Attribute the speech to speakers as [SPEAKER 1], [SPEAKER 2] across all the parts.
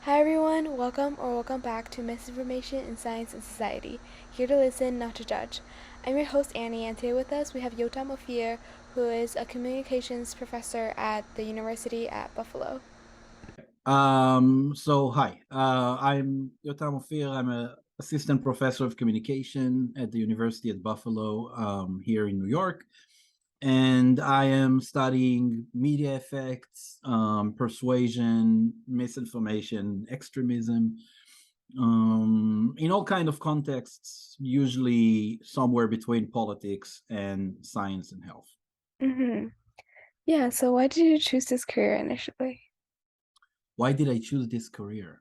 [SPEAKER 1] Hi everyone, welcome back to Misinformation in Science and Society. Here to listen, not to judge. I'm your host Annie, and today with us we have Yotam Ophir, who is a communications professor at the University at Buffalo.
[SPEAKER 2] So hi, I'm Yotam Ophir. I'm a assistant professor of communication at the University at Buffalo, here in New York, and I am studying media effects, persuasion, misinformation, extremism, in all kind of contexts, usually somewhere between politics and science and health.
[SPEAKER 1] Mm-hmm. Yeah, so why did you choose this career initially?
[SPEAKER 2] Why did I choose this career?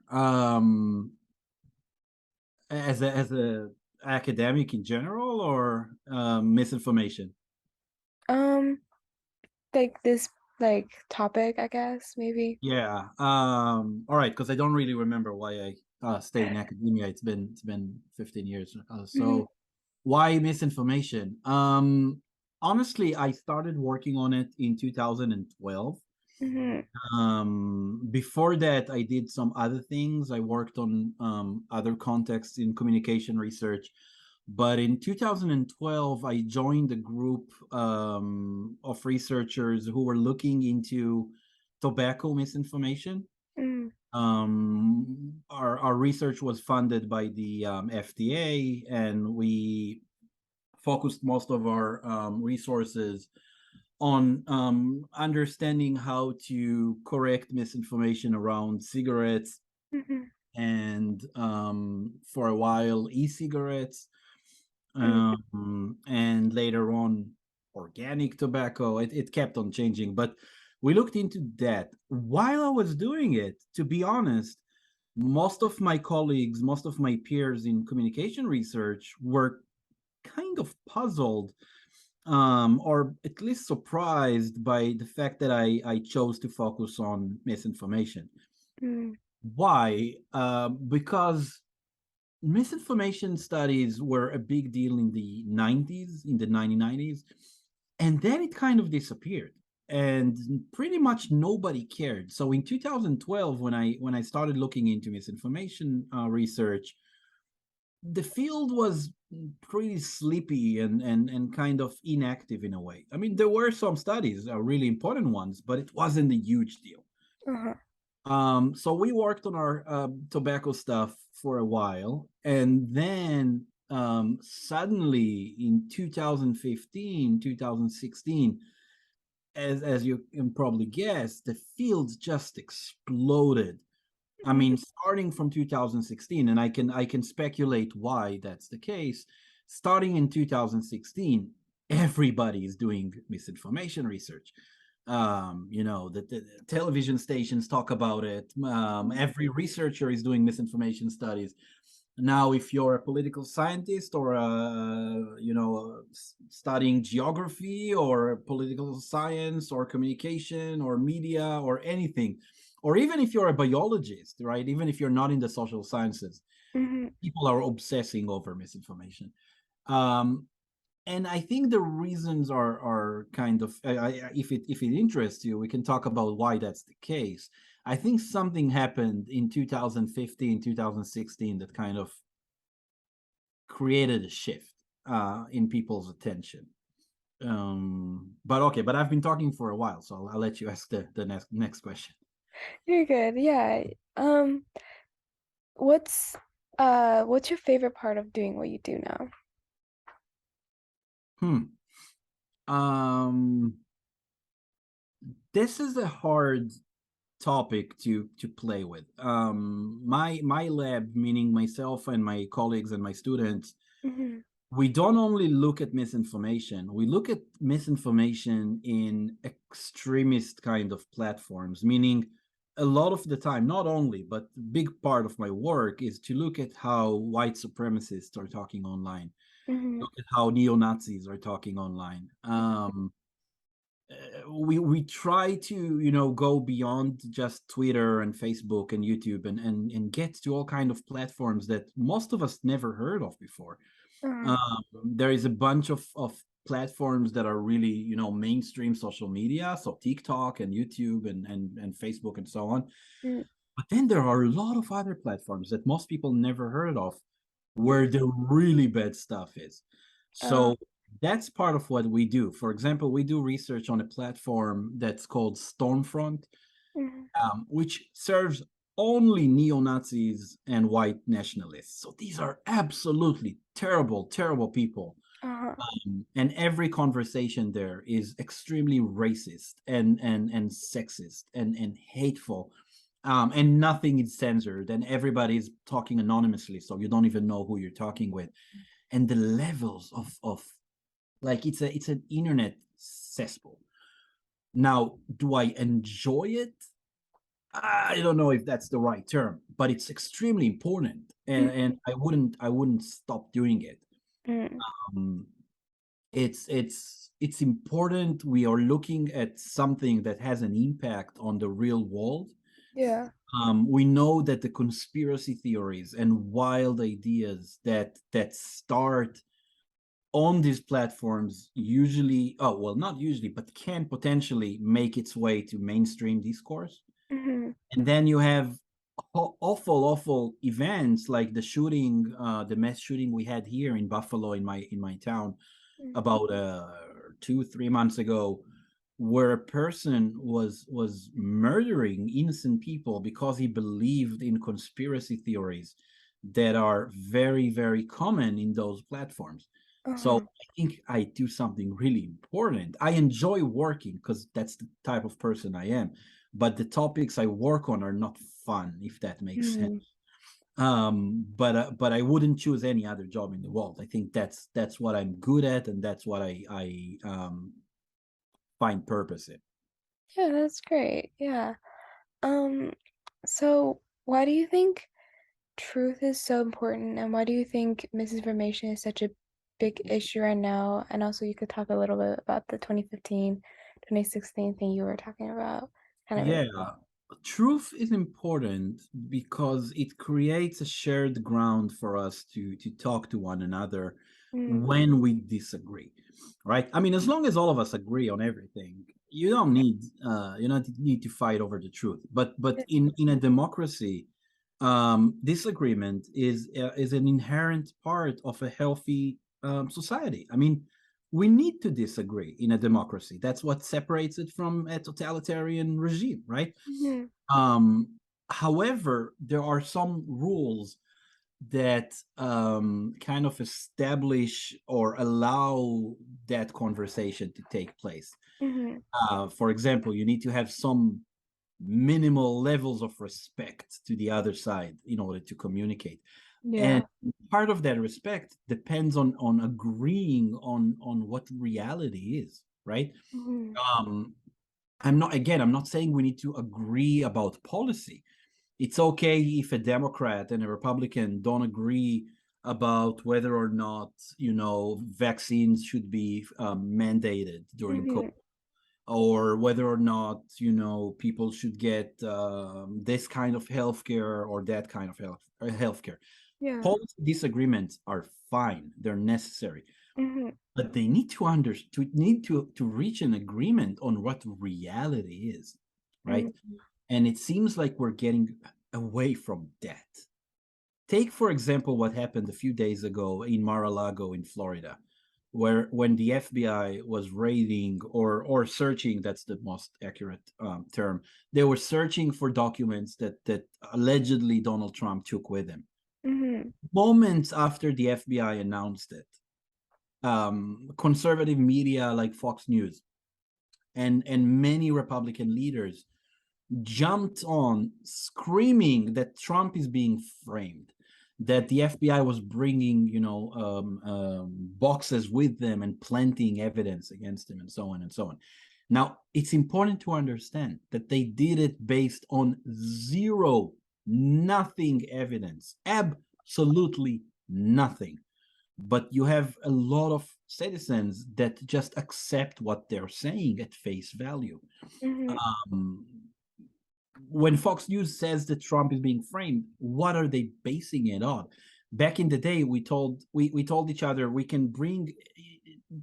[SPEAKER 2] As a academic in general, or misinformation?
[SPEAKER 1] Um, like this topic, I guess, maybe.
[SPEAKER 2] Yeah. All right, because I don't really remember why I stayed in academia. It's been 15 years.
[SPEAKER 1] Mm-hmm.
[SPEAKER 2] So why misinformation? Honestly, I started working on it in 2012.
[SPEAKER 1] Mm-hmm.
[SPEAKER 2] Before that, I did some other things. I worked on other contexts in communication research. But in 2012, I joined a group of researchers who were looking into tobacco misinformation.
[SPEAKER 1] Mm-hmm.
[SPEAKER 2] Our research was funded by the FDA, and we focused most of our resources on understanding how to correct misinformation around cigarettes
[SPEAKER 1] Mm-hmm.
[SPEAKER 2] and, for a while, e-cigarettes, and later on organic tobacco. It kept on changing, but we looked into that. While I was doing it, to be honest, most of my colleagues, most of my peers in communication research were kind of puzzled, or at least surprised by the fact that I chose to focus on misinformation.
[SPEAKER 1] Mm-hmm.
[SPEAKER 2] Why? Because misinformation studies were a big deal in the 90s, in the 1990s, and then it kind of disappeared. And pretty much nobody cared. So in 2012, when I started looking into misinformation research, the field was pretty sleepy and kind of inactive in a way. I mean, there were some studies, really important ones, but it wasn't a huge deal.
[SPEAKER 1] Uh-huh.
[SPEAKER 2] So we worked on our tobacco stuff for a while, and then suddenly in 2015, 2016, as you can probably guess, the field just exploded. I
[SPEAKER 1] Mm-hmm.
[SPEAKER 2] mean, starting from 2016, and I can speculate why that's the case. Starting in 2016, everybody is doing misinformation research. The television stations talk about it. Every researcher is doing misinformation studies. Now, if you're a political scientist or studying geography or political science or communication or media or anything, or even if you're a biologist, right? Even if you're not in the social sciences,
[SPEAKER 1] Mm-hmm.
[SPEAKER 2] people are obsessing over misinformation. Um, and I think the reasons are kind of, if it interests you, we can talk about why that's the case. I think something happened in 2015, 2016 that kind of created a shift in people's attention. But okay, but I've been talking for a while, so I'll let you ask the next question.
[SPEAKER 1] You're good. Yeah. Um, what's what's your favorite part of doing what you do now?
[SPEAKER 2] Hmm. Um, this is a hard topic to play with. My lab, meaning myself and my colleagues and my students,
[SPEAKER 1] Mm-hmm.
[SPEAKER 2] we don't only look at misinformation. We look at misinformation in extremist kind of platforms, meaning a lot of the time, not only, but a big part of my work is to look at how white supremacists are talking online,
[SPEAKER 1] Mm-hmm.
[SPEAKER 2] look at how neo-Nazis are talking online. We try to go beyond just Twitter and Facebook and YouTube, and get to all kind of platforms that most of us never heard of before.
[SPEAKER 1] Uh,
[SPEAKER 2] um, there is a bunch of platforms that are really mainstream social media, so TikTok and YouTube and Facebook and so on.
[SPEAKER 1] mm,
[SPEAKER 2] But then there are a lot of other platforms that most people never heard of where the really bad stuff is.
[SPEAKER 1] Uh,
[SPEAKER 2] So that's part of what we do. For example, we do research on a platform that's called Stormfront,
[SPEAKER 1] mhm,
[SPEAKER 2] which serves only neo Nazis and white nationalists. So these are absolutely terrible, terrible people.
[SPEAKER 1] uh-huh,
[SPEAKER 2] And every conversation there is extremely racist and sexist and hateful. And nothing is censored, and everybody's talking anonymously, so you don't even know who you're talking with. And the levels of like it's an internet cesspool. Now, do I enjoy it? I don't know if that's the right term, but it's extremely important, and
[SPEAKER 1] mhm,
[SPEAKER 2] I wouldn't stop doing it.
[SPEAKER 1] mhm,
[SPEAKER 2] Um, it's important. We are looking at something that has an impact on the real world.
[SPEAKER 1] yeah,
[SPEAKER 2] We know that the conspiracy theories and wild ideas that start on these platforms usually, oh well, not usually, but can potentially make its way to mainstream discourse.
[SPEAKER 1] mhm,
[SPEAKER 2] And then you have awful events like the mass shooting we had here in Buffalo, in my town,
[SPEAKER 1] mhm,
[SPEAKER 2] about 2 3 months ago, where a person was murdering innocent people because he believed in conspiracy theories that are very very common in those platforms. So
[SPEAKER 1] uh-huh,
[SPEAKER 2] I think I do something really important. I enjoy working because that's the type of person I am, but the topics I work on are not fun, if that makes sense.
[SPEAKER 1] mhm.
[SPEAKER 2] But I wouldn't choose any other job in the world. I think that's what I'm good at, and that's what I find purpose in.
[SPEAKER 1] Yeah, that's great. Yeah. Um, so why do you think truth is so important, and why do you think misinformation is such a big issue right now? And also, you could talk a little bit about the 2015, 2016 thing you were talking about. Kind of
[SPEAKER 2] Yeah,
[SPEAKER 1] relate.
[SPEAKER 2] truth is important because it creates a shared ground for us to talk to one another
[SPEAKER 1] Mm,
[SPEAKER 2] when we disagree, right? I mean, as long as all of us agree on everything, you don't need to fight over the truth. But in a democracy, disagreement is an inherent part of a healthy society. I mean, we need to disagree in a democracy. That's what separates it from a totalitarian regime, right?
[SPEAKER 1] mhm,
[SPEAKER 2] Um, However, there are some rules that kind of establish or allow that conversation to take place.
[SPEAKER 1] mhm,
[SPEAKER 2] For example, you need to have some minimal levels of respect to the other side in order to communicate. And
[SPEAKER 1] yeah.
[SPEAKER 2] part of that respect depends on agreeing on what reality is, right?
[SPEAKER 1] Mhm,
[SPEAKER 2] um I'm not saying we need to agree about policy. It's okay if a Democrat and a Republican don't agree about whether or not vaccines should be mandated during COVID,
[SPEAKER 1] mhm,
[SPEAKER 2] or whether or not people should get this kind of healthcare or that kind of healthcare.
[SPEAKER 1] yeah.
[SPEAKER 2] Policy disagreements are fine; they're necessary,
[SPEAKER 1] Mhm,
[SPEAKER 2] but they need to reach an agreement on what reality is, right?
[SPEAKER 1] mhm,
[SPEAKER 2] And it seems like we're getting away from that. Take, for example, what happened a few days ago in Mar-a-Lago in Florida, where when the FBI was raiding or searching, that's the most accurate term, they were searching for documents that allegedly Donald Trump took with him.
[SPEAKER 1] mhm,
[SPEAKER 2] Moments after the FBI announced it, conservative media like Fox News and many Republican leaders jumped on screaming that Trump is being framed, that the FBI was bringing, boxes with them and planting evidence against him, and so on and so on. Now, it's important to understand that they did it based on zero, nothing evidence, absolutely nothing. But you have a lot of citizens that just accept what they're saying at face value.
[SPEAKER 1] mhm,
[SPEAKER 2] Um, when Fox News says that Trump is being framed, what are they basing it on? Back in the day, we told each other we can bring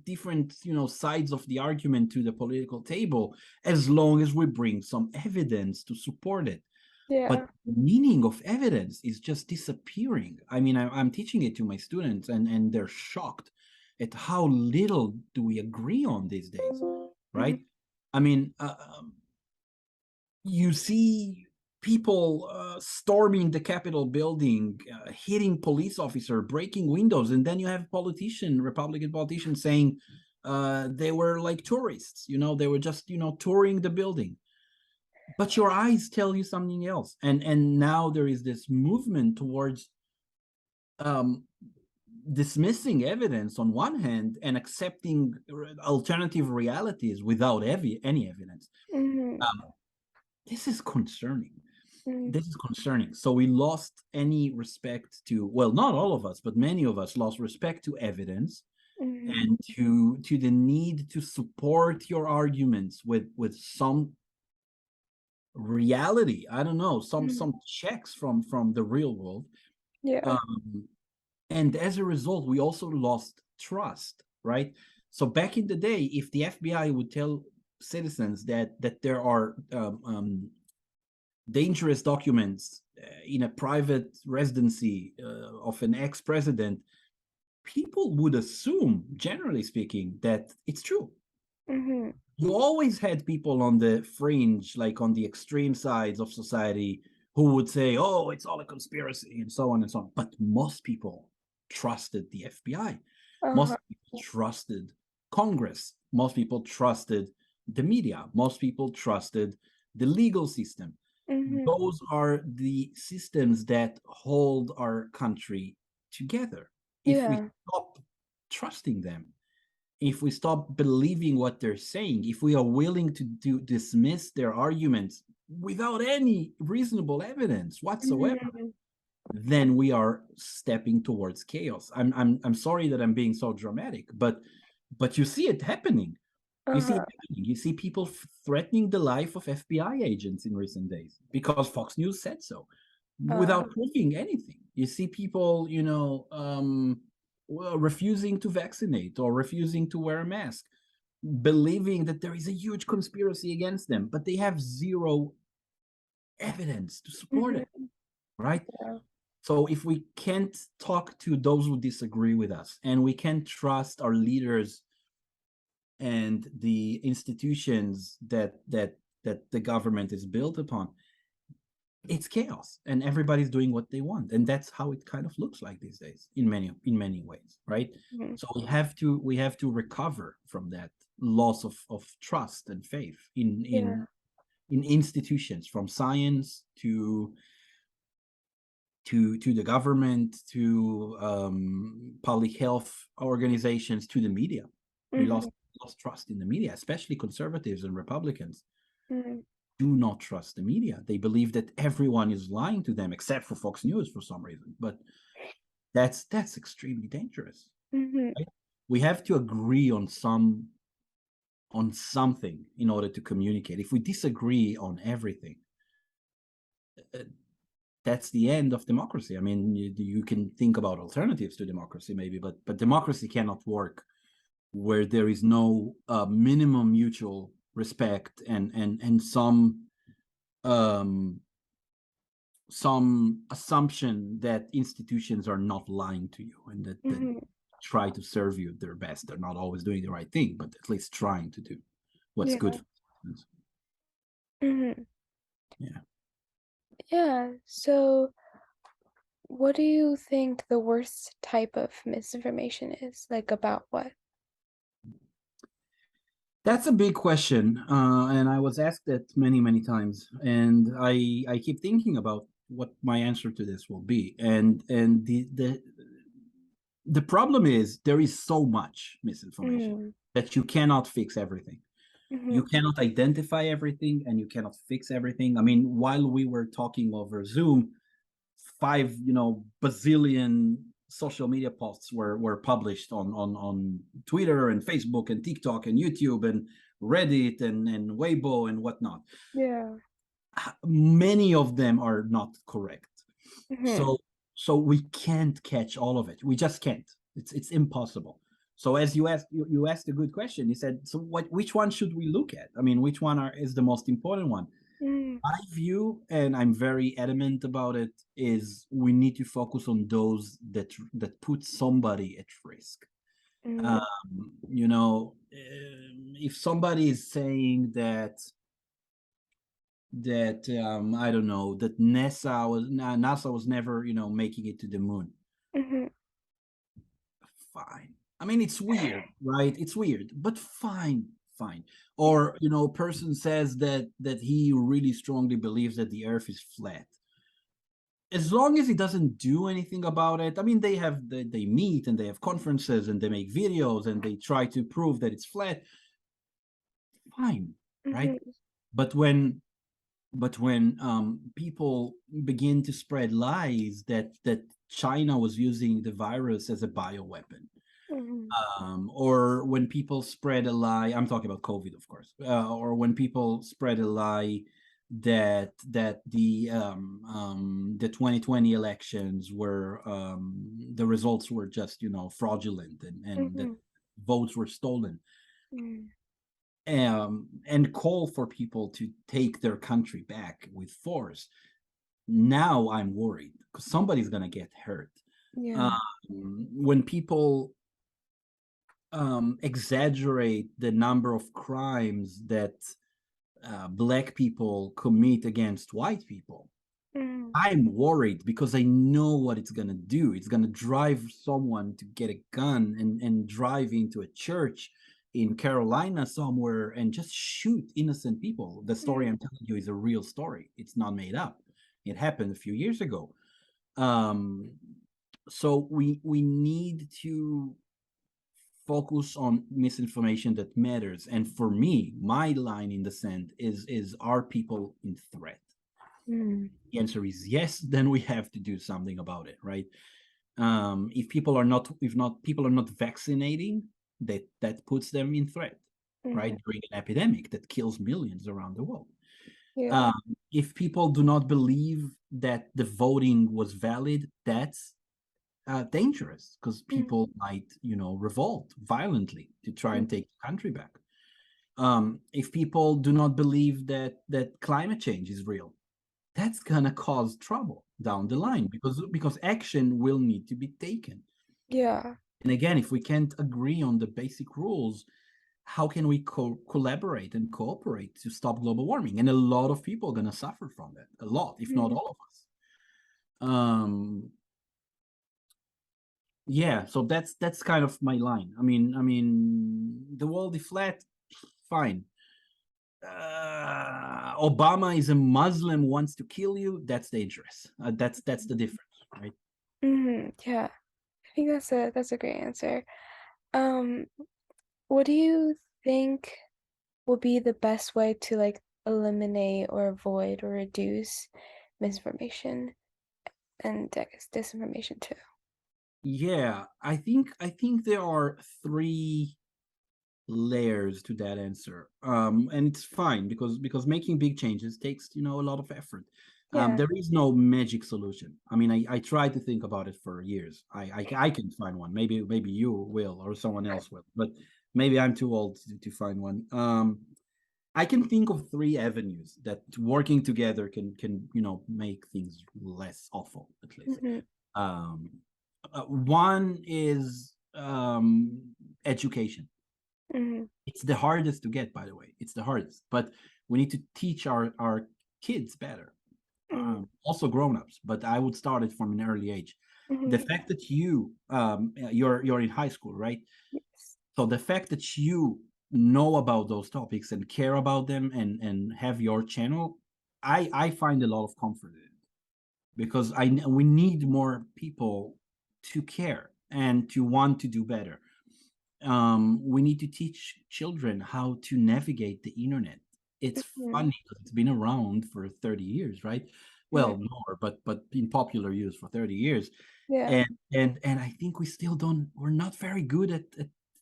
[SPEAKER 2] different sides of the argument to the political table as long as we bring some evidence to support it.
[SPEAKER 1] Yeah.
[SPEAKER 2] But the meaning of evidence is just disappearing. I mean, I'm teaching it to my students, and they're shocked at how little do we agree on these days,
[SPEAKER 1] Mhm.
[SPEAKER 2] right? I mean, you see people storming the Capitol building, hitting police officer, breaking windows, and then you have Republican politicians saying they were like tourists. They were just touring the building. But your eyes tell you something else, and now there is this movement towards um, dismissing evidence on one hand and accepting alternative realities without any evidence.
[SPEAKER 1] Mhm.
[SPEAKER 2] Um, this is concerning.
[SPEAKER 1] Mhm.
[SPEAKER 2] This is concerning. So we lost any respect to, well, not all of us, but many of us lost respect to evidence
[SPEAKER 1] Mhm.
[SPEAKER 2] and to the need to support your arguments with some reality. I don't know,
[SPEAKER 1] Mhm.
[SPEAKER 2] some checks from the real world.
[SPEAKER 1] Yeah.
[SPEAKER 2] Um, and as a result, we also lost trust, right? So back in the day, if the FBI would tell citizens that there are dangerous documents in a private residency of an ex-president, people would assume, generally speaking, that it's true.
[SPEAKER 1] Mhm.
[SPEAKER 2] You always had people on the fringe, like on the extreme sides of society, who would say, oh, it's all a conspiracy, and so on and so on. But most people trusted the FBI.
[SPEAKER 1] Uh-huh.
[SPEAKER 2] Most people trusted Congress. Most people trusted the media. Most people trusted the legal system.
[SPEAKER 1] Mhm.
[SPEAKER 2] Those are the systems that hold our country together. If we
[SPEAKER 1] Yeah.
[SPEAKER 2] stop trusting them, if we stop believing what they're saying, if we are willing to dismiss their arguments without any reasonable evidence whatsoever,
[SPEAKER 1] Mhm.
[SPEAKER 2] then we are stepping towards chaos. I'm sorry that I'm being so dramatic, but you see it happening. You see it
[SPEAKER 1] Uh-huh.
[SPEAKER 2] happening. You see people threatening the life of FBI agents in recent days because Fox News said so,
[SPEAKER 1] Uh.
[SPEAKER 2] without proving anything. You see people, refusing to vaccinate or refusing to wear a mask, believing that there is a huge conspiracy against them, but they have zero evidence to support it,
[SPEAKER 1] Mhm.
[SPEAKER 2] right?
[SPEAKER 1] Yeah.
[SPEAKER 2] So if we can't talk to those who disagree with us, and we can't trust our leaders and the institutions that the government is built upon, it's chaos, and everybody's doing what they want, and that's how it kind of looks like these days in many ways, right?
[SPEAKER 1] Mhm.
[SPEAKER 2] So we have to recover from that loss of trust and faith in
[SPEAKER 1] Yeah.
[SPEAKER 2] in institutions, from science to the government, to public health organizations, to the media. We lost
[SPEAKER 1] Mhm.
[SPEAKER 2] lost trust in the media, especially conservatives and Republicans
[SPEAKER 1] Mhm.
[SPEAKER 2] do not trust the media. They believe that everyone is lying to them, except for Fox News for some reason. But that's extremely dangerous.
[SPEAKER 1] Mhm.
[SPEAKER 2] Right? We have to agree on something in order to communicate. If we disagree on everything, uh, that's the end of democracy. I mean, you can think about alternatives to democracy, maybe, but democracy cannot work where there is no minimum mutual respect and um, some assumption that institutions are not lying to you, and that
[SPEAKER 1] Mhm.
[SPEAKER 2] try to serve you their best. They're not always doing the right thing, but at least trying to do what's good
[SPEAKER 1] Yeah.
[SPEAKER 2] for citizens.
[SPEAKER 1] Mhm.
[SPEAKER 2] Yeah.
[SPEAKER 1] Yeah. So, what do you think the worst type of misinformation is? Like about what?
[SPEAKER 2] That's a big question, and I was asked that many times, and I keep thinking about what my answer to this will be. And the problem is there is so much misinformation
[SPEAKER 1] Mhm.
[SPEAKER 2] that you cannot fix everything. You
[SPEAKER 1] Mhm.
[SPEAKER 2] cannot identify everything, and you cannot fix everything. I mean, while we were talking over Zoom, five, bazillion social media posts were published on Twitter and Facebook and TikTok and YouTube and Reddit and Weibo and whatnot.
[SPEAKER 1] Yeah.
[SPEAKER 2] Many of them are not correct.
[SPEAKER 1] Mhm.
[SPEAKER 2] So we can't catch all of it. We just can't. It's impossible. So as you asked a good question. You said, so which one should we look at? I mean, which one is the most important one?
[SPEAKER 1] Mm,
[SPEAKER 2] My view, and I'm very adamant about it, is we need to focus on those that put somebody at risk.
[SPEAKER 1] mm,
[SPEAKER 2] If somebody is saying that I don't know, that NASA was never making it to the moon,
[SPEAKER 1] mm-hmm,
[SPEAKER 2] fine. I mean, it's weird, right? It's weird, but fine, fine. Or person says that he really strongly believes that the Earth is flat. As long as he doesn't do anything about it. I mean, they meet and they have conferences and they make videos and they try to prove that it's flat. Fine, right?
[SPEAKER 1] mm-hmm,
[SPEAKER 2] But when people begin to spread lies that China was using the virus as a bioweapon,
[SPEAKER 1] mm-hmm,
[SPEAKER 2] or when people spread a lie, I'm talking about COVID, of course, or when people spread a lie that the 2020 elections were the results were just fraudulent and that
[SPEAKER 1] mm-hmm,
[SPEAKER 2] votes were stolen,
[SPEAKER 1] mm,
[SPEAKER 2] and call for people to take their country back with force. Now I'm worried because somebody's gonna get hurt.
[SPEAKER 1] yeah.
[SPEAKER 2] When people exaggerate the number of crimes that black people commit against white people,
[SPEAKER 1] Mm,
[SPEAKER 2] I'm worried because I know what it's going to do. It's going to drive someone to get a gun and drive into a church in Carolina somewhere and just shoot innocent people. The story
[SPEAKER 1] mm,
[SPEAKER 2] I'm telling you is a real story. It's not made up. It happened a few years ago. Um, so we need to focus on misinformation that matters. And for me, my line in the sand is are people in threat?
[SPEAKER 1] mm,
[SPEAKER 2] The answer is yes. Then we have to do something about it, right? If people are not vaccinating, that puts them in threat,
[SPEAKER 1] mm-hmm,
[SPEAKER 2] right? During an epidemic that kills millions around the world.
[SPEAKER 1] yeah.
[SPEAKER 2] Um, if people do not believe that the voting was valid, that's dangerous because
[SPEAKER 1] Mm,
[SPEAKER 2] people might, revolt violently to try
[SPEAKER 1] mm,
[SPEAKER 2] and take the country back. If people do not believe that climate change is real, that's gonna cause trouble down the line because action will need to be taken.
[SPEAKER 1] yeah.
[SPEAKER 2] And again, if we can't agree on the basic rules, how can we collaborate and cooperate to stop global warming? And a lot of people are gonna suffer from that, a lot, if not
[SPEAKER 1] Mm,
[SPEAKER 2] all of us. Yeah, so that's kind of my line. I mean, the world is flat, fine. Obama is a Muslim, wants to kill you. That's dangerous. That's the difference, right?
[SPEAKER 1] mm, yeah. I think that's a great answer. Um, what do you think would be the best way to like eliminate or avoid or reduce misinformation and disinformation too?
[SPEAKER 2] Yeah, I think there are three layers to that answer. And it's fine because making big changes takes a lot of effort.
[SPEAKER 1] Yeah.
[SPEAKER 2] There is no magic solution. I mean, I tried to think about it for years. I can find one. Maybe you will or someone else will, but maybe I'm too old to find one. I can think of three avenues that working together can make things less awful, at least.
[SPEAKER 1] Mm-hmm.
[SPEAKER 2] Um, One is education.
[SPEAKER 1] Mm-hmm.
[SPEAKER 2] It's the hardest to get, by the way. It's the hardest, but we need to teach our kids better.
[SPEAKER 1] Mm-hmm.
[SPEAKER 2] Also grown-ups, but I would start it from an early age. The
[SPEAKER 1] Mm-hmm.
[SPEAKER 2] fact that you're in high school, right?
[SPEAKER 1] Yes.
[SPEAKER 2] So the fact that you know about those topics and care about them and have your channel, I find a lot of comfort in it because we need more people to care and to want to do better. We need to teach children how to navigate the internet. It's
[SPEAKER 1] Mm-hmm.
[SPEAKER 2] funny because it's been around for 30 years, right?
[SPEAKER 1] Mm-hmm.
[SPEAKER 2] Well, more, but in popular use for 30 years.
[SPEAKER 1] Yeah.
[SPEAKER 2] And I think we're not very good at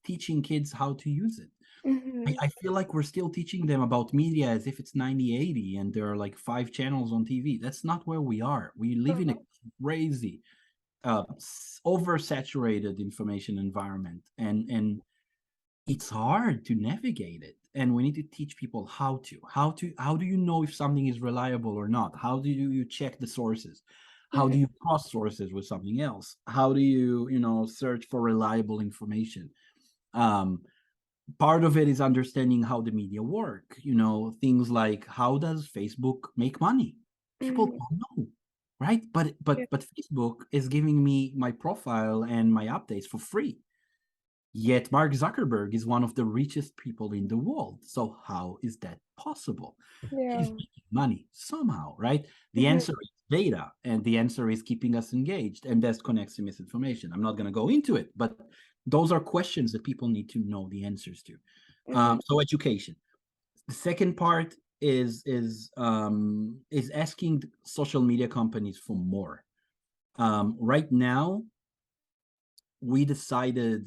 [SPEAKER 2] teaching kids how to use it. I,
[SPEAKER 1] Mm-hmm.
[SPEAKER 2] I feel like we're still teaching them about media as if it's 90/80 and there are like 5 channels on TV. That's not where we are. We live in a
[SPEAKER 1] Uh-huh.
[SPEAKER 2] crazy oversaturated information environment, and it's hard to navigate it. and we need to teach people how do you know if something is reliable or not? How do you check the sources? How do
[SPEAKER 1] Mhm.
[SPEAKER 2] you cross sources with something else? How do you, search for reliable information? um, Part of it is understanding how the media work, things like, how does Facebook make money? People
[SPEAKER 1] Mhm.
[SPEAKER 2] don't know, right? but
[SPEAKER 1] Yeah.
[SPEAKER 2] but but Facebook is giving me my profile and my updates for free. Yet Mark Zuckerberg is one of the richest people in the world. So how is that possible? He's
[SPEAKER 1] Yeah.
[SPEAKER 2] making money somehow, right? The
[SPEAKER 1] Mhm.
[SPEAKER 2] answer is data, and the answer is keeping us engaged, and that connects to misinformation. I'm not going to go into it, but those are questions that people need to know the answers to.
[SPEAKER 1] Mhm.
[SPEAKER 2] So education. The second part is asking social media companies for more. Right now, we decided,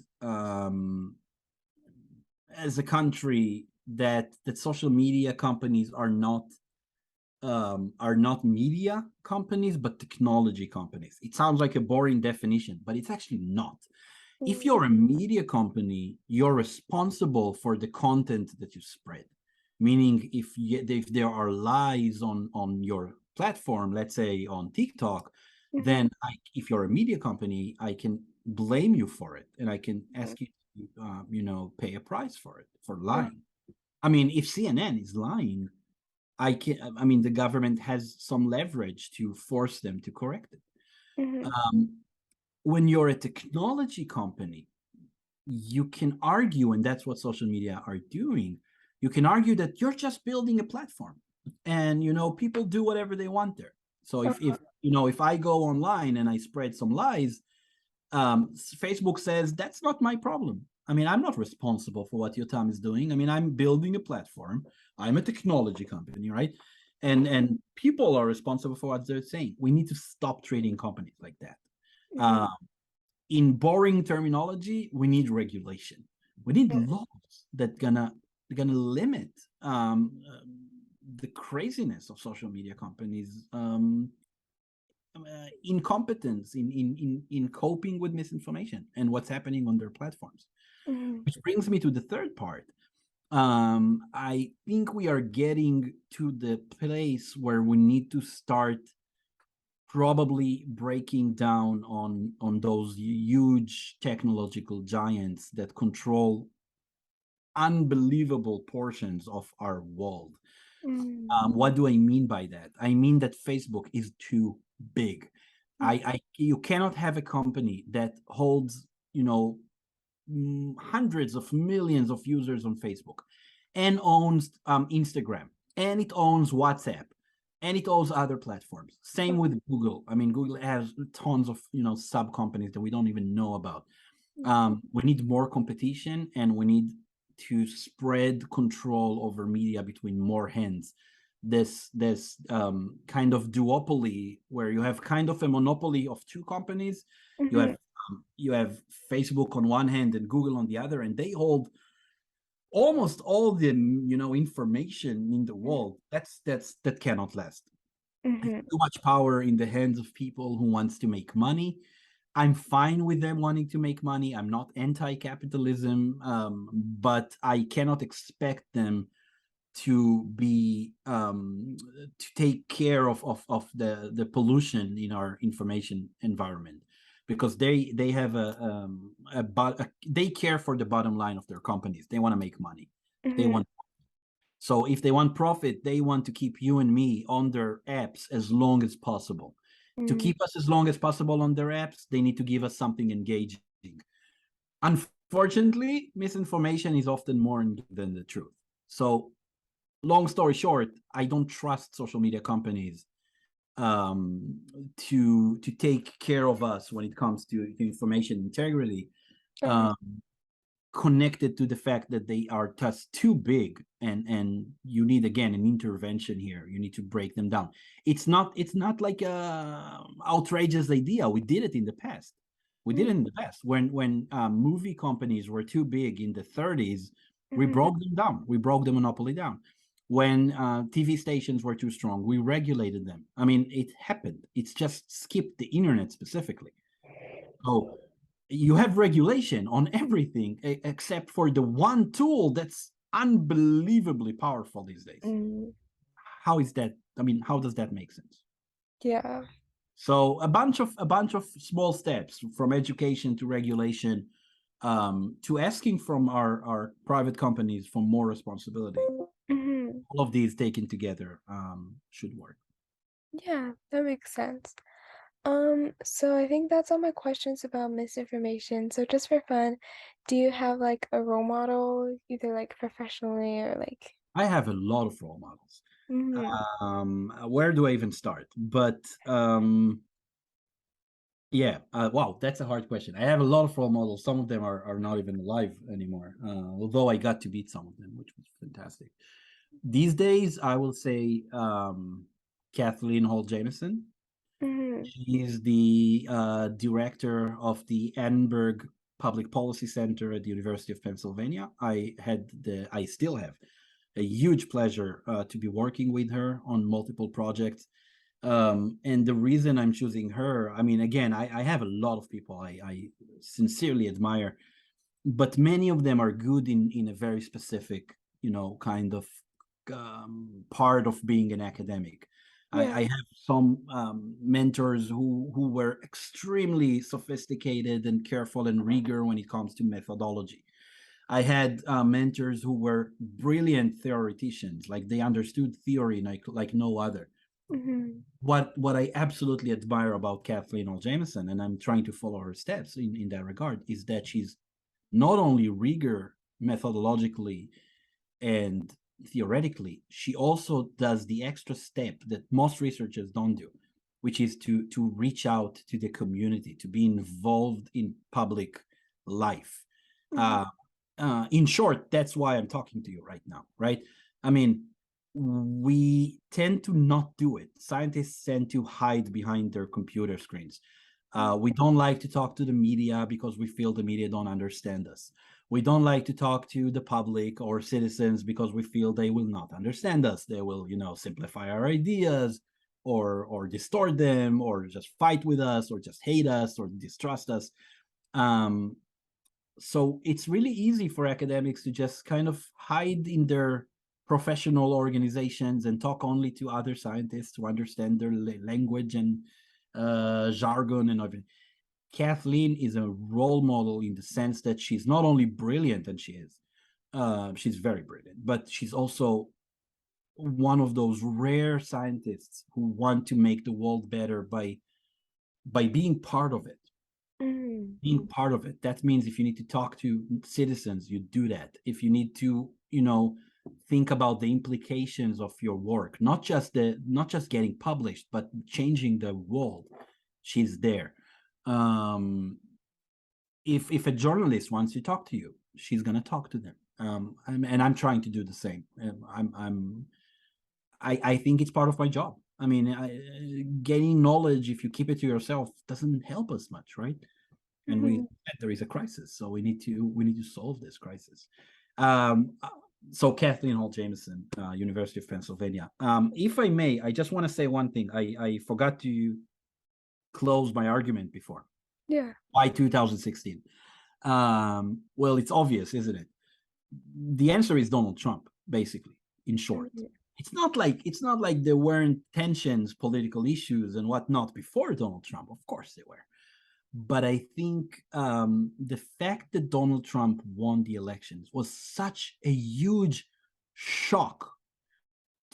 [SPEAKER 2] as a country, that social media companies are not media companies but technology companies. It sounds like a boring definition, but it's actually not. If
[SPEAKER 1] Mhm.
[SPEAKER 2] you're a media company, you're responsible for the content that you spread. Meaning, if there are lies on your platform, let's say on TikTok,
[SPEAKER 1] Mhm.
[SPEAKER 2] then if you're a media company, I can blame you for it, and I can ask you to, pay a price for it, for
[SPEAKER 1] Mhm.
[SPEAKER 2] lying. I mean, if CNN is lying, I mean, the government has some leverage to force them to correct it.
[SPEAKER 1] Mhm.
[SPEAKER 2] Um, when you're a technology company, you can argue, and that's what social media are doing. You can argue that you're just building a platform, and people do whatever they want there. So if I go online and I spread some lies, Facebook says that's not my problem. I mean, I'm not responsible for what Yotam is doing. I mean, I'm building a platform. I'm a technology company, right? And people are responsible for what they're saying. We need to stop treating companies like that.
[SPEAKER 1] Mhm.
[SPEAKER 2] Uh, in boring terminology, we need regulation. We need
[SPEAKER 1] Mhm.
[SPEAKER 2] laws that gonna limit the craziness of social media companies, incompetence in coping with misinformation and what's happening on their platforms.
[SPEAKER 1] Mhm.
[SPEAKER 2] Which brings me to the third part. I think we are getting to the place where we need to start probably breaking down on those huge technological giants that control unbelievable portions of our world.
[SPEAKER 1] Mhm.
[SPEAKER 2] What do I mean by that? I mean that Facebook is too big. You cannot have a company that holds, hundreds of millions of users on Facebook, and owns Instagram, and it owns WhatsApp, and it owns other platforms. Same with Google. I mean, Google has tons of sub companies that we don't even know about. We need more competition, and we need to spread control over media between more hands. This kind of duopoly where you have kind of a monopoly of two companies. You have
[SPEAKER 1] Mhm.
[SPEAKER 2] you have Facebook on one hand and Google on the other, and they hold almost all the information in the world. That cannot last.
[SPEAKER 1] Mhm.
[SPEAKER 2] Too much power in the hands of people who wants to make money. I'm fine with them wanting to make money. I'm not anti-capitalism, but I cannot expect them to be to take care of the pollution in our information environment, because they have they care for the bottom line of their companies. They want to make money. They
[SPEAKER 1] Mhm.
[SPEAKER 2] want So if they want profit, they want to keep you and me on their apps as long as possible. To
[SPEAKER 1] Mhm.
[SPEAKER 2] keep us as long as possible on their apps, they need to give us something engaging. Unfortunately, misinformation is often more engaging than the truth. So, long story short, I don't trust social media companies to take care of us when it comes to information integrity.
[SPEAKER 1] Uh-huh.
[SPEAKER 2] Um, Connected to the fact that they are just too big, and you need, again, an intervention here. You need to break them down. It's not like a outrageous idea. We did it in the past. We did it in the past when movie companies were too big in the 30s. We
[SPEAKER 1] Mhm.
[SPEAKER 2] broke them down. We broke the monopoly down. When TV stations were too strong, we regulated them. I mean, it happened. It's just skipped the internet specifically. So you have regulation on everything except for the one tool that's unbelievably powerful these days.
[SPEAKER 1] Mm,
[SPEAKER 2] How is that? I mean, how does that make sense?
[SPEAKER 1] yeah.
[SPEAKER 2] So a bunch of small steps, from education to regulation, to asking from our private companies for more responsibility.
[SPEAKER 1] Hmm.
[SPEAKER 2] All of these taken together should work.
[SPEAKER 1] Yeah, that makes sense. So I think that's all my questions about misinformation. So just for fun, do you have like a role model, either like professionally or like?
[SPEAKER 2] I have a lot of role models.
[SPEAKER 1] Mm-hmm.
[SPEAKER 2] Where do I even start? But yeah, wow, that's a hard question. I have a lot of role models. Some of them are not even alive anymore, although I got to meet some of them, which was fantastic. These days, I will say Kathleen Hall Jameson.
[SPEAKER 1] Mm-hmm.
[SPEAKER 2] She's the director of the Annenberg Public Policy Center at the University of Pennsylvania. I still have a huge pleasure to be working with her on multiple projects. And the reason I'm choosing her, I mean, again, I have a lot of people I sincerely admire, but many of them are good in a very specific, kind of part of being an academic. I
[SPEAKER 1] Yeah.
[SPEAKER 2] have some mentors who were extremely sophisticated and careful and rigor when it comes to methodology. I had mentors who were brilliant theoreticians, like they understood theory like no other.
[SPEAKER 1] Mm-hmm.
[SPEAKER 2] What I absolutely admire about Kathleen L. Jameson, and I'm trying to follow her steps in that regard, is that she's not only rigor methodologically and theoretically, she also does the extra step that most researchers don't do, which is to reach out to the community, to be involved in public life.
[SPEAKER 1] Mm-hmm.
[SPEAKER 2] Uh, in short, that's why I'm talking to you right now, right? I mean, we tend to not do it. Scientists tend to hide behind their computer screens. We don't like to talk to the media because we feel the media don't understand us. We don't like to talk to the public or citizens because we feel they will not understand us. They will, simplify our ideas or distort them or just fight with us or just hate us or distrust us. Um, so it's really easy for academics to just kind of hide in their professional organizations and talk only to other scientists who understand their language and jargon and everything. Kathleen is a role model in the sense that she's not only brilliant, and she's very brilliant, but she's also one of those rare scientists who want to make the world better by being part of it.
[SPEAKER 1] Mm-hmm.
[SPEAKER 2] Being part of it. That means if you need to talk to citizens, you do that. If you need to, think about the implications of your work, not just getting published, but changing the world, she's there. Um, if a journalist wants to talk to you, she's gonna talk to them. And I'm trying to do the same. I think it's part of my job. I mean, gaining knowledge, if you keep it to yourself, doesn't help us much, right? And
[SPEAKER 1] Mm-hmm.
[SPEAKER 2] there is a crisis, so we need to solve this crisis. Um, uh, so Kathleen Hall Jameson, University of Pennsylvania. If I may, I just want to say one thing. I forgot to close my argument before.
[SPEAKER 1] Yeah.
[SPEAKER 2] Why 2016? Well, it's obvious, isn't it? The answer is Donald Trump, basically, in short.
[SPEAKER 1] Mm-hmm.
[SPEAKER 2] It's not like there weren't tensions, political issues, and whatnot before Donald Trump. Of course they were. But I think the fact that Donald Trump won the elections was such a huge shock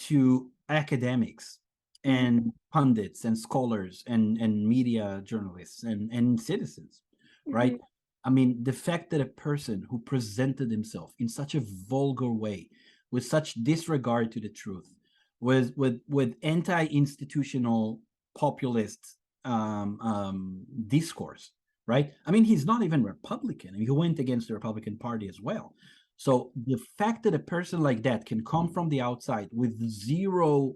[SPEAKER 2] to academics
[SPEAKER 1] Mm-hmm.
[SPEAKER 2] and pundits and scholars and media journalists and citizens,
[SPEAKER 1] Mm-hmm.
[SPEAKER 2] right? I mean, the fact that a person who presented himself in such a vulgar way, with such disregard to the truth, with anti-institutional populist discourse, right? I mean, he's not even Republican. I mean, he went against the Republican Party as well. So the fact that a person like that can come from the outside with zero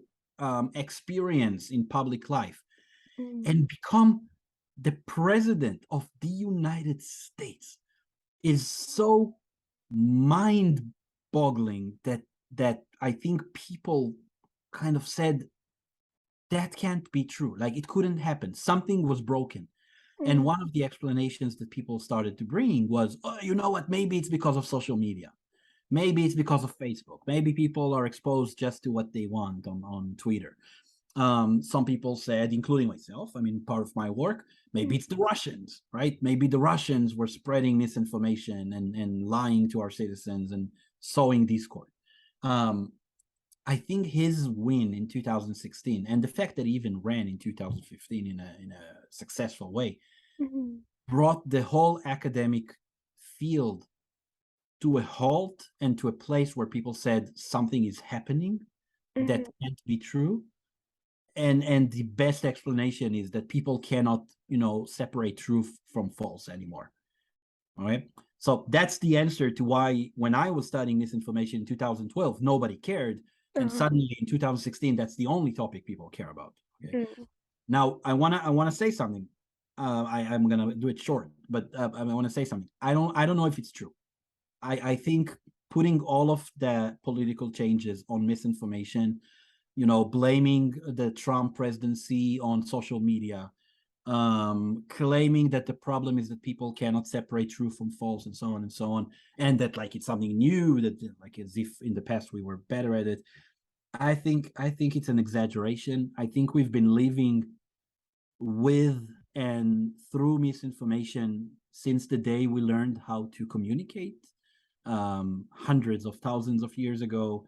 [SPEAKER 2] experience in public life
[SPEAKER 1] Mm-hmm.
[SPEAKER 2] and become the president of the United States is so mind-boggling that I think people kind of said that can't be true. Like it couldn't happen. Something was broken. And
[SPEAKER 1] Mm-hmm.
[SPEAKER 2] one of the explanations that people started to bring was, oh, you know what? Maybe it's because of social media. Maybe it's because of Facebook. Maybe people are exposed just to what they want on Twitter. Some people said, including myself, I mean, part of my work, maybe it's the Russians, right? Maybe the Russians were spreading misinformation and lying to our citizens and sowing discord. Um, I think his win in 2016 and the fact that he even ran in 2015 in a successful way
[SPEAKER 1] Mhm.
[SPEAKER 2] brought the whole academic field to a halt and to a place where people said something is happening that
[SPEAKER 1] Mhm.
[SPEAKER 2] can't be true. And the best explanation is that people cannot, separate truth from false anymore. All right. So that's the answer to why when I was studying misinformation in 2012, nobody cared. And
[SPEAKER 1] Uh-huh.
[SPEAKER 2] suddenly in 2016, that's the only topic people care about. Okay.
[SPEAKER 1] Mm.
[SPEAKER 2] Now I wanna say something. I'm gonna do it short, but I want to say something. I don't know if it's true. I think putting all of the political changes on misinformation, blaming the Trump presidency on social media, claiming that the problem is that people cannot separate true from false and so on and so on, and that like it's something new, that like as if in the past we were better at it. I think it's an exaggeration. I think we've been living with and through misinformation since the day we learned how to communicate, hundreds of thousands of years ago.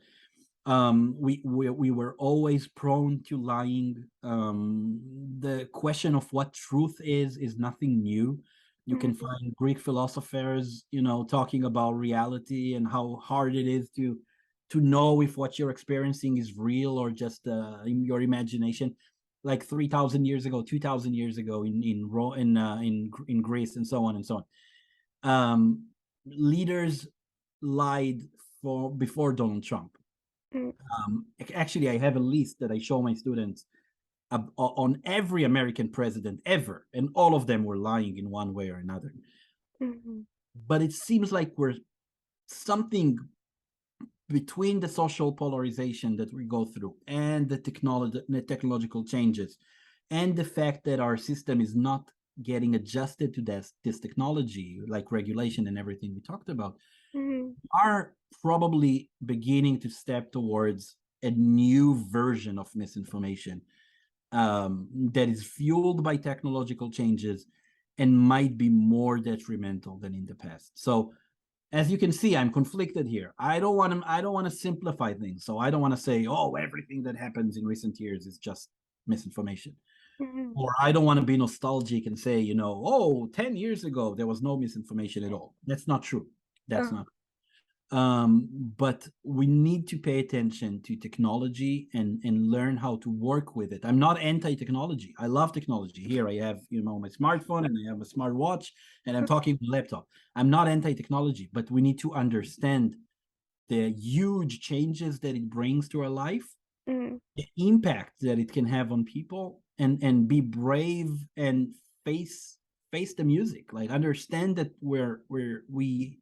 [SPEAKER 2] We were always prone to lying. The question of what truth is nothing new. You can
[SPEAKER 1] Mhm.
[SPEAKER 2] find Greek philosophers, talking about reality and how hard it is to know if what you're experiencing is real or just in your imagination. Like 3,000 years ago, 2,000 years ago, in Greece, and so on and so on. Leaders lied for before Donald Trump.
[SPEAKER 1] Mm.
[SPEAKER 2] Actually, I have a list that I show my students on every American president ever, and all of them were lying in one way or another.
[SPEAKER 1] Mhm.
[SPEAKER 2] But it seems like we're something between the social polarization that we go through and the technological changes and the fact that our system is not getting adjusted to this technology, like regulation and everything we talked about,
[SPEAKER 1] Mhm.
[SPEAKER 2] are probably beginning to step towards a new version of misinformation, that is fueled by technological changes and might be more detrimental than in the past. So, as you can see, I'm conflicted here. I don't want to simplify things. So I don't want to say, oh, everything that happens in recent years is just misinformation.
[SPEAKER 1] Mhm.
[SPEAKER 2] Or I don't want to be nostalgic and say, oh, 10 years ago there was no misinformation at all. That's not true. That's
[SPEAKER 1] Uh.
[SPEAKER 2] not. But we need to pay attention to technology and learn how to work with it. I'm not anti-technology. I love technology. Here I have, my smartphone and I have a smartwatch and I'm talking on laptop. I'm not anti-technology, but we need to understand the huge changes that it brings to our life,
[SPEAKER 1] Mm.
[SPEAKER 2] the impact that it can have on people, and be brave and face the music. Like understand that we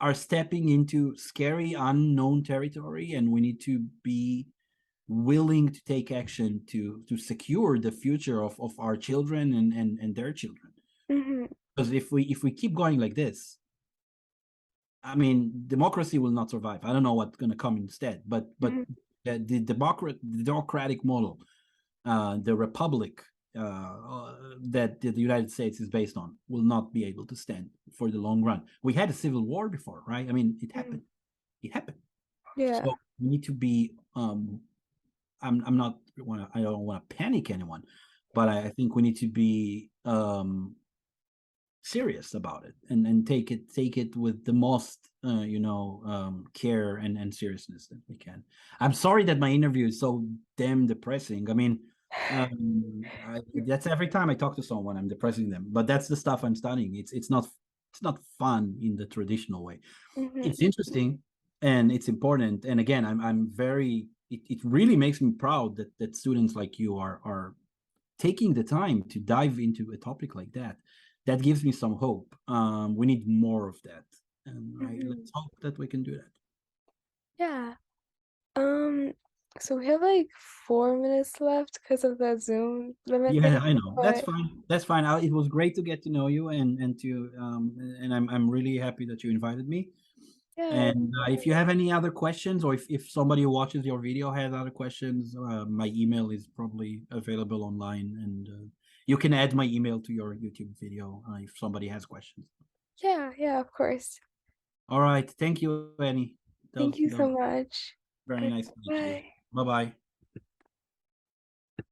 [SPEAKER 2] are stepping into scary unknown territory, and we need to be willing to take action to secure the future of our children and their children.
[SPEAKER 1] Mhm.
[SPEAKER 2] Because if we keep going like this, I mean, democracy will not survive. I don't know what's going to come instead, but
[SPEAKER 1] Mhm.
[SPEAKER 2] the democratic model, the republic, that the United States is based on, will not be able to stand for the long run. We had a civil war before, right? I mean, it
[SPEAKER 1] Mm.
[SPEAKER 2] happened. It happened.
[SPEAKER 1] Yeah.
[SPEAKER 2] So we need to be. I'm not. I don't want to panic anyone, but I think we need to be serious about it and take it with the most care and seriousness that we can. I'm sorry that my interview is so damn depressing. I mean, that's every time I talk to someone, I'm depressing them. But that's the stuff I'm studying. It's not fun in the traditional way.
[SPEAKER 1] Mhm.
[SPEAKER 2] It's interesting and it's important. And again, I'm very. It really makes me proud that students like you are taking the time to dive into a topic like that. That gives me some hope. We need more of that, and
[SPEAKER 1] Mhm.
[SPEAKER 2] let's hope that we can do that.
[SPEAKER 1] Yeah. Um, so we have like 4 minutes left because of that Zoom limit thing,
[SPEAKER 2] Yeah, I know. That's
[SPEAKER 1] but
[SPEAKER 2] fine. That's fine. It was great to get to know you and I'm really happy that you invited me.
[SPEAKER 1] Yeah.
[SPEAKER 2] And if you have any other questions, or if somebody who watches your video has other questions, my email is probably available online, and you can add my email to your YouTube video if somebody has questions.
[SPEAKER 1] Yeah, yeah, of course.
[SPEAKER 2] All right. Thank you, Annie.
[SPEAKER 1] Thank you
[SPEAKER 2] That was
[SPEAKER 1] so much.
[SPEAKER 2] very
[SPEAKER 1] Okay,
[SPEAKER 2] nice to meet you.
[SPEAKER 1] bye.
[SPEAKER 2] Bye bye.